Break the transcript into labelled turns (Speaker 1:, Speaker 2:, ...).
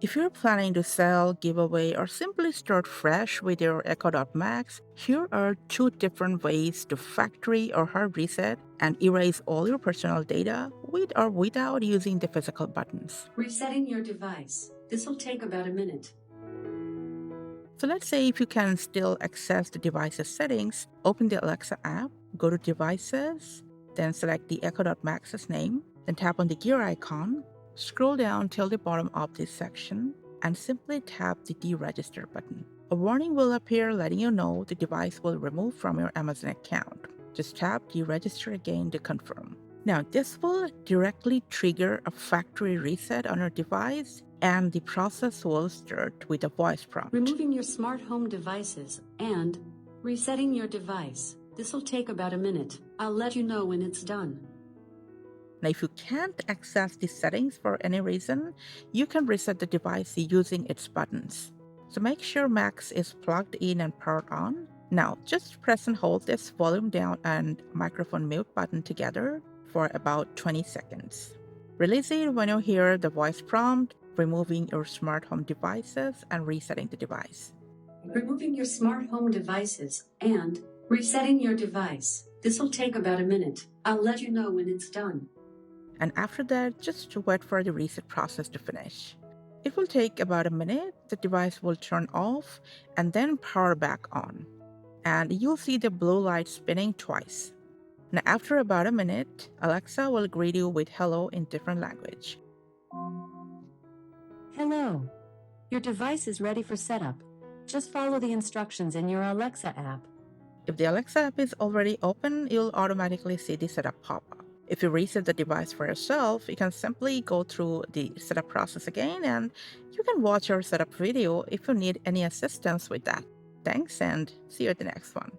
Speaker 1: If you're planning to sell, give away, or simply start fresh with your Echo.Max, here are two different ways to factory or hard reset and erase all your personal data with or without using the physical buttons.
Speaker 2: Resetting your device. This will take about a minute.
Speaker 1: So let's say if you can still access the device's settings, open the Alexa app, go to Devices, then select the Echo.Max's name, then tap on the gear icon, scroll down till the bottom of this section, and simply tap the deregister button. A warning will appear letting you know the device will remove from your Amazon account. Just tap deregister again to confirm. Now, this will directly trigger a factory reset on your device, and the process will start with a voice prompt.
Speaker 2: Removing your smart home devices and resetting your device. This will take about a minute. I'll let you know when it's done.
Speaker 1: Now, if you can't access the settings for any reason, you can reset the device using its buttons. So make sure Max is plugged in and powered on. Now, just press and hold this volume down and microphone mute button together for about 20 seconds. Release it when you hear the voice prompt, removing your smart home devices and resetting the device.
Speaker 2: Removing your smart home devices and resetting your device. This will take about a minute. I'll let you know when it's done.
Speaker 1: And after that, just wait for the reset process to finish. It will take about a minute, the device will turn off and then power back on. And you'll see the blue light spinning twice. Now after about a minute, Alexa will greet you with hello in different language.
Speaker 2: Hello. Your device is ready for setup. Just follow the instructions in your Alexa app.
Speaker 1: If the Alexa app is already open, you'll automatically see the setup pop-up. If you reset the device for yourself, you can simply go through the setup process again, and you can watch your setup video if you need any assistance with that. Thanks, and see you at the next one.